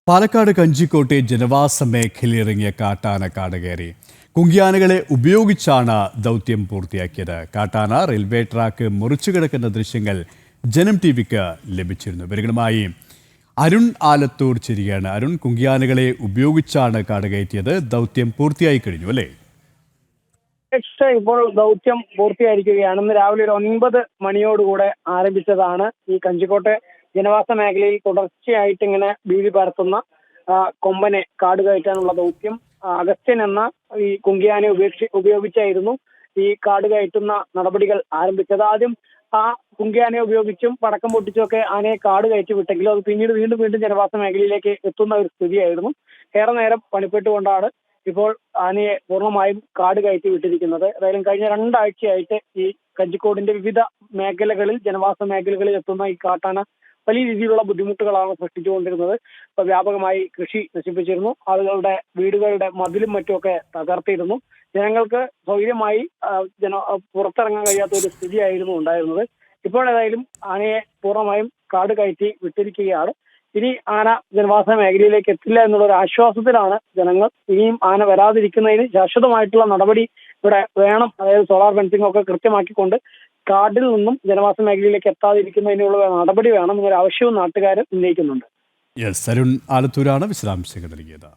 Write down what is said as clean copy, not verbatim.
പാലക്കാട് കഞ്ചിക്കോട്ടെ ജനവാസ മേഖലയിലിറങ്ങിയ കാട്ടാന കാട് കയറി. കുങ്കിയാനകളെ ഉപയോഗിച്ചാണ് ദൗത്യം പൂർത്തിയാക്കിയത്. കാട്ടാന റെയിൽവേ ട്രാക്ക് മുറിച്ചു കിടക്കുന്ന ദൃശ്യങ്ങൾ ജനം ടിവിക്ക് ലഭിച്ചിരുന്നു. വിവരങ്ങളുമായി അരുൺ ആലത്തൂർ ചേരുകയാണ്. അരുൺ, കുങ്കിയാനകളെ ഉപയോഗിച്ചാണ് കാട് കയറ്റിയത്. ദൗത്യം പൂർത്തിയായി കഴിഞ്ഞു അല്ലേ? ഇപ്പോൾ ദൗത്യം പൂർത്തിയായിരിക്കുകയാണ്. ഇന്ന് രാവിലെ ഒരു 9 മണിയോടുകൂടെ ആരംഭിച്ചതാണ് ഈ കഞ്ചിക്കോട്ടെ ജനവാസ മേഖലയിൽ തുടർച്ചയായിട്ട് ഇങ്ങനെ ഭീതി പരത്തുന്ന കൊമ്പനെ കാട് കയറ്റാനുള്ള ദൗത്യം. അഗസ്ത്യൻ എന്ന ഈ കുങ്കിയാനെ ഉപയോഗിച്ചായിരുന്നു ഈ കാട് കയറ്റുന്ന നടപടികൾ ആരംഭിച്ചത്. ആദ്യം ആ കുങ്കിയാനെ ഉപയോഗിച്ചും പടക്കം പൊട്ടിച്ചുമൊക്കെ ആനയെ കാട് കയറ്റി വിട്ടെങ്കിലും അത് പിന്നീട് വീണ്ടും ജനവാസ മേഖലയിലേക്ക് എത്തുന്ന ഒരു സ്ഥിതിയായിരുന്നു. ഏറെ നേരം പണിപ്പെട്ടുകൊണ്ടാണ് ഇപ്പോൾ ആനയെ പൂർണ്ണമായും കാട് കയറ്റി വിട്ടിരിക്കുന്നത്. അതായത് കഴിഞ്ഞ 2 ആഴ്ചയായിട്ട് ഈ കഞ്ചിക്കോടിന്റെ വിവിധ മേഖലകളിൽ ജനവാസ മേഖലകളിൽ എത്തുന്ന ഈ കാട്ടാന വലിയ രീതിയിലുള്ള ബുദ്ധിമുട്ടുകളാണ് സൃഷ്ടിച്ചുകൊണ്ടിരുന്നത്. ഇപ്പൊ വ്യാപകമായി കൃഷി നശിപ്പിച്ചിരുന്നു, ആളുകളുടെ വീടുകളുടെ മതിലും മറ്റുമൊക്കെ തകർത്തിരുന്നു. ജനങ്ങൾക്ക് സൗകര്യമായി പുറത്തിറങ്ങാൻ കഴിയാത്ത ഒരു സ്ഥിതിയായിരുന്നു ഉണ്ടായിരുന്നത്. ഇപ്പോൾ ഏതായാലും ആനയെ പൂർണ്ണമായും കാട് കയറ്റി വിട്ടിരിക്കുകയാണ്. ഇനി ആന ജനവാസ മേഖലയിലേക്ക് എത്തില്ല എന്നുള്ള ഒരു ആശ്വാസത്തിലാണ് ജനങ്ങൾ. ഇനിയും ആന വരാതിരിക്കുന്നതിന് ശാശ്വതമായിട്ടുള്ള നടപടി ഇവിടെ വേണം. അതായത് സോളാർ ഫെൻസിംഗ് ഒക്കെ കൃത്യമാക്കിക്കൊണ്ട് കാടിൽ നിന്നും ജനവാസ മേഖലയിലേക്ക് എത്താതിരിക്കുന്നതിനുള്ള നടപടി വേണം എന്നൊരു ആവശ്യവും നാട്ടുകാർ ഉന്നയിക്കുന്നുണ്ട്. യെസ്, അരുൺ ആലത്തൂരാണ് വിശദാംശങ്ങൾ നൽകിയത്.